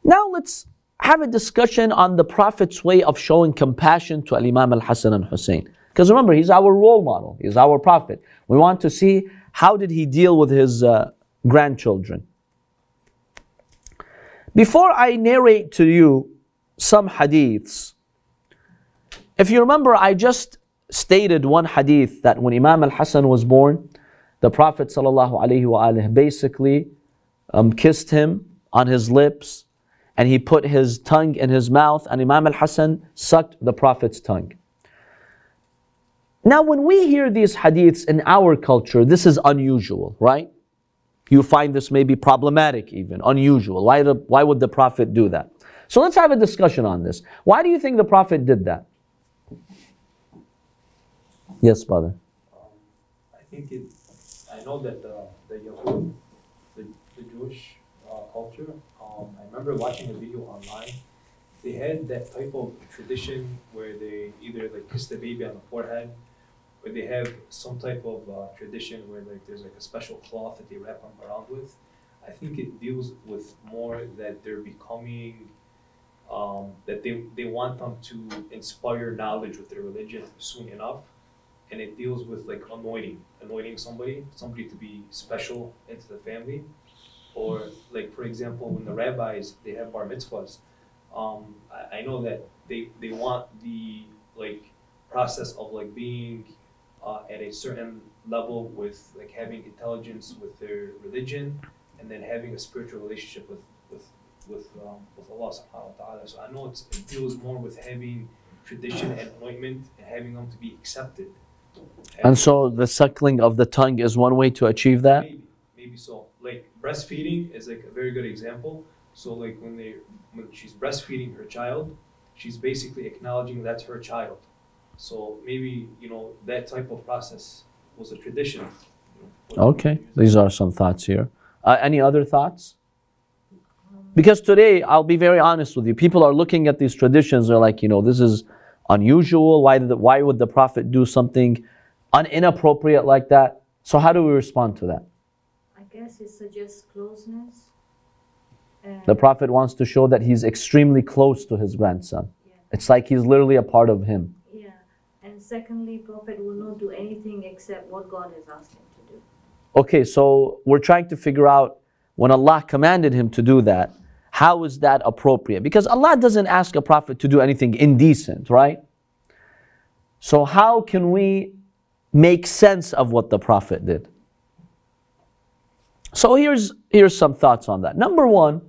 Now let's have a discussion on the Prophet's way of showing compassion to Imam al-Hasan and Hussein. Because remember, he's our role model, he's our Prophet. We want to see how did he deal with his grandchildren. Before I narrate to you some hadiths, if you remember, I just stated one hadith that when Imam al-Hasan was born, the Prophet ﷺ basically kissed him on his lips, and he put his tongue in his mouth, and Imam al-Hasan sucked the Prophet's tongue. Now when we hear these hadiths in our culture, this is unusual, right? You find this maybe problematic even, unusual. Why would the Prophet do that? So let's have a discussion on this. Why do you think the Prophet did that? Yes, brother. I know that the Yahud, the Jewish culture, I remember watching a video online. They had that type of tradition where they either like kiss the baby on the forehead, or they have some type of tradition where like there's like a special cloth that they wrap them around with. I think it deals with more that they're becoming, that they want them to inspire knowledge with their religion soon enough. And it deals with like anointing somebody to be special into the family. Or like, for example, when the rabbis, they have bar mitzvahs, I know that they want the like process of like being at a certain level with like having intelligence with their religion, and then having a spiritual relationship with Allah subhanahu wa ta'ala. So I know it deals more with having tradition and anointment and having them to be accepted. And so the suckling of the tongue is one way to achieve that? Maybe so. Like breastfeeding is like a very good example. So like when she's breastfeeding her child, she's basically acknowledging that's her child. So maybe, that type of process was a tradition. Okay, these are some thoughts here. Any other thoughts? Because today, I'll be very honest with you, people are looking at these traditions, they're like, this is unusual. Why would the Prophet do something inappropriate like that? So how do we respond to that? I guess it suggests closeness. The Prophet wants to show that he's extremely close to his grandson. Yeah. It's like he's literally a part of him. Yeah. And secondly, Prophet will not do anything except what God has asked him to do. Okay, so we're trying to figure out when Allah commanded him to do that, how is that appropriate? Because Allah doesn't ask a Prophet to do anything indecent, right? So how can we make sense of what the Prophet did? So here's some thoughts on that. Number one,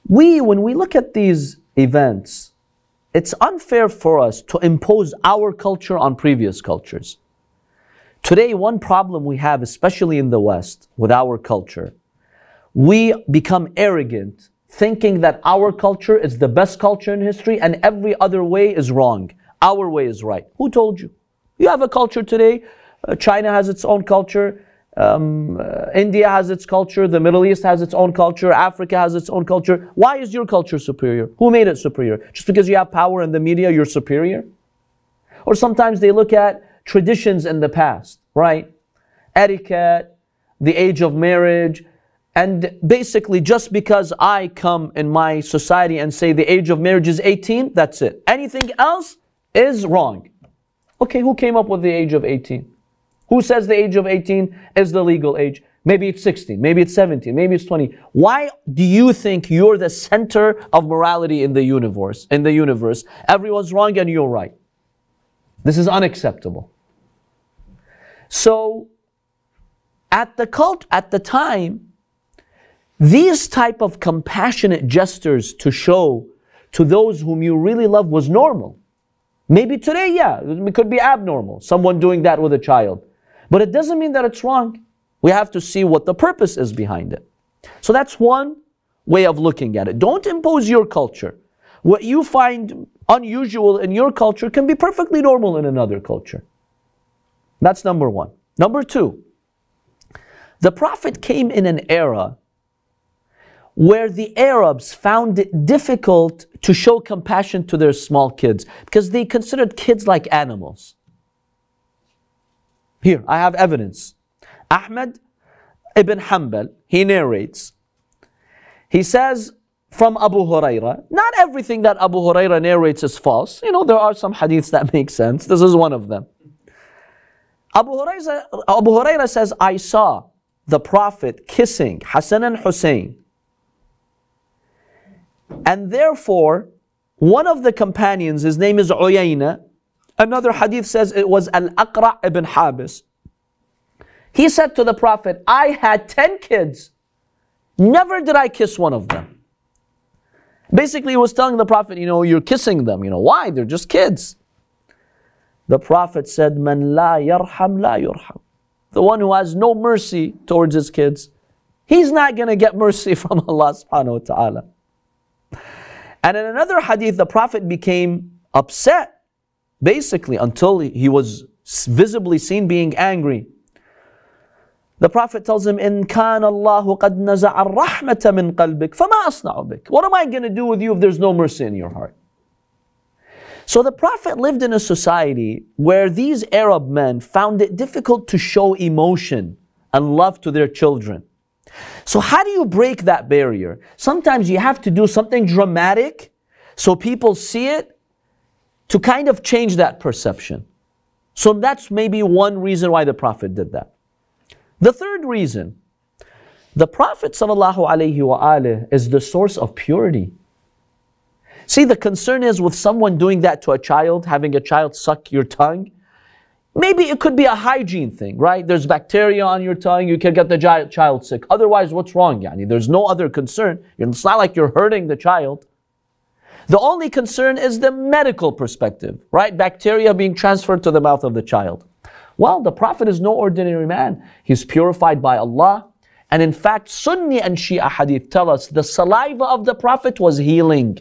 when we look at these events, it's unfair for us to impose our culture on previous cultures. Today, one problem we have, especially in the West, with our culture, we become arrogant, thinking that our culture is the best culture in history and every other way is wrong. Our way is right. Who told you? You have a culture today. China has its own culture. India has its culture. The Middle East has its own culture. Africa has its own culture. Why is your culture superior? Who made it superior? Just because you have power in the media, you're superior? Or sometimes they look at traditions in the past, right? Etiquette, the age of marriage, and basically just because I come in my society and say the age of marriage is 18, that's it. Anything else is wrong. Okay, who came up with the age of 18? Who says the age of 18 is the legal age? Maybe it's 16, maybe it's 17, maybe it's 20. Why do you think you're the center of morality in the universe? Everyone's wrong and you're right. This is unacceptable. So, at the time, these type of compassionate gestures to show to those whom you really love was normal. Maybe today, yeah, it could be abnormal, someone doing that with a child. But it doesn't mean that it's wrong. We have to see what the purpose is behind it. So that's one way of looking at it. Don't impose your culture. What you find unusual in your culture can be perfectly normal in another culture. That's number one. Number two, the Prophet came in an era where the Arabs found it difficult to show compassion to their small kids because they considered kids like animals. Here, I have evidence. Ahmad ibn Hanbal, he narrates, he says, from Abu Huraira. Not everything that Abu Huraira narrates is false. There are some hadiths that make sense. This is one of them. Abu Huraira says, I saw the Prophet kissing Hassan and Hussein. And therefore, one of the companions, his name is Uyayna. Another hadith says it was Al-Aqra' ibn Habis. He said to the Prophet, I had 10 kids. Never did I kiss one of them. Basically, he was telling the Prophet, you're kissing them. Why? They're just kids. The Prophet said, Man la yarham la yurham. The one who has no mercy towards his kids, he's not going to get mercy from Allah subhanahu wa ta'ala. And in another hadith, the Prophet became upset, basically, until he was visibly seen being angry. The Prophet tells him, In kana Allahu qad naza'a ar-rahmata min qalbik, fama asna'u bik. What am I going to do with you if there's no mercy in your heart? So the Prophet lived in a society where these Arab men found it difficult to show emotion and love to their children. So how do you break that barrier? Sometimes you have to do something dramatic so people see it to kind of change that perception. So that's maybe one reason why the Prophet did that. The third reason, the Prophet ﷺ is the source of purity. See, the concern is with someone doing that to a child, having a child suck your tongue. Maybe it could be a hygiene thing, right? There's bacteria on your tongue, you can get the child sick. Otherwise, what's wrong? Yani? There's no other concern. It's not like you're hurting the child. The only concern is the medical perspective, right? Bacteria being transferred to the mouth of the child. Well, the Prophet is no ordinary man. He's purified by Allah. And in fact, Sunni and Shia hadith tell us the saliva of the Prophet was healing.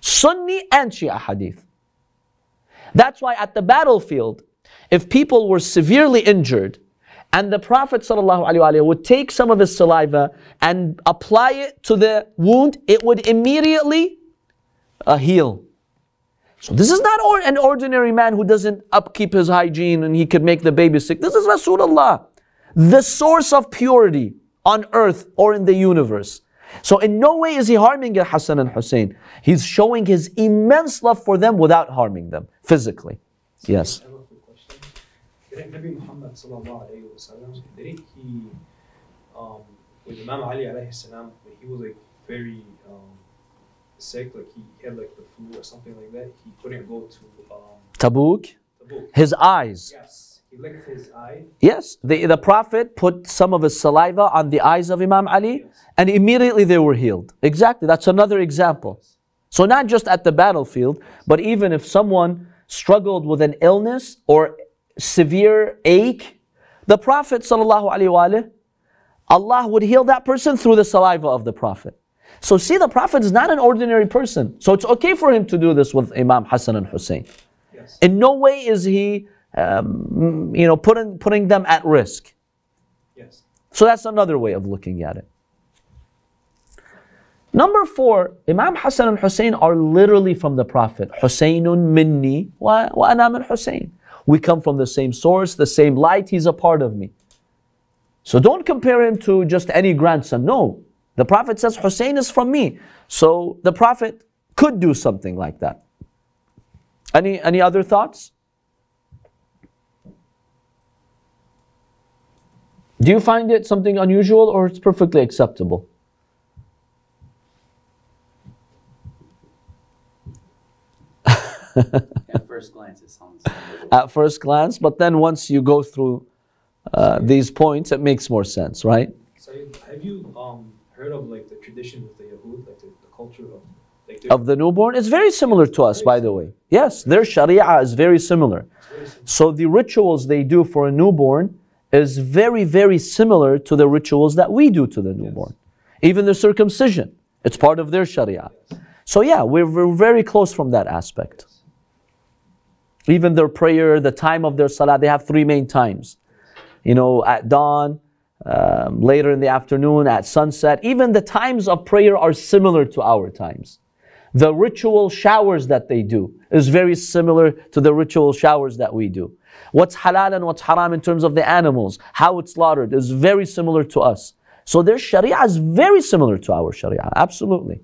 Sunni and Shia hadith. That's why at the battlefield, if people were severely injured and the Prophet ﷺ would take some of his saliva and apply it to the wound, it would immediately heal. So this is not an ordinary man who doesn't upkeep his hygiene and he could make the baby sick. This is Rasulullah, the source of purity on earth or in the universe. So in no way is he harming Hassan and Hussein. He's showing his immense love for them without harming them physically. Yes. I have a quick question. Did Nabi Muhammad sallallahu alayhi wa sallam, did he, with Imam Ali alayhi salam, when he was like very sick, like he had like the flu or something like that, he couldn't go to Tabuk? Tabuk. His eyes. Yes. He licked his eye. Yes, the Prophet put some of his saliva on the eyes of Imam Ali, yes, and immediately they were healed. Exactly, that's another example. So not just at the battlefield, but even if someone struggled with an illness or severe ache, the Prophet ﷺ, Allah would heal that person through the saliva of the Prophet. So see, the Prophet is not an ordinary person. So it's okay for him to do this with Imam Hassan and Hussein. Yes. In no way is he putting them at risk. Yes. So that's another way of looking at it. Number 4, Imam Hassan and Hussein are literally from the Prophet. Husaynun minni wa ana min Husayn. We come from the same source, the same light, he's a part of me. So don't compare him to just any grandson. No. The Prophet says Hussein is from me. So the Prophet could do something like that. Any other thoughts? Do you find it something unusual or it's perfectly acceptable? At first glance, it sounds at first glance, but then once you go through these points, it makes more sense, right? So have you heard of like the tradition of the Yahud, like the culture of like of the newborn? It's very similar to us, by the way. Yes, their Sharia is very similar. So the rituals they do for a newborn is very, very similar to the rituals that we do to the newborn. Yes. Even the circumcision, it's part of their Sharia. Yes. So yeah, we're very close from that aspect. Yes. Even their prayer, the time of their salah, they have 3 main times. At dawn, later in the afternoon, at sunset. Even the times of prayer are similar to our times. The ritual showers that they do is very similar to the ritual showers that we do. What's halal and what's haram in terms of the animals, how it's slaughtered, is very similar to us. So their sharia is very similar to our sharia, absolutely.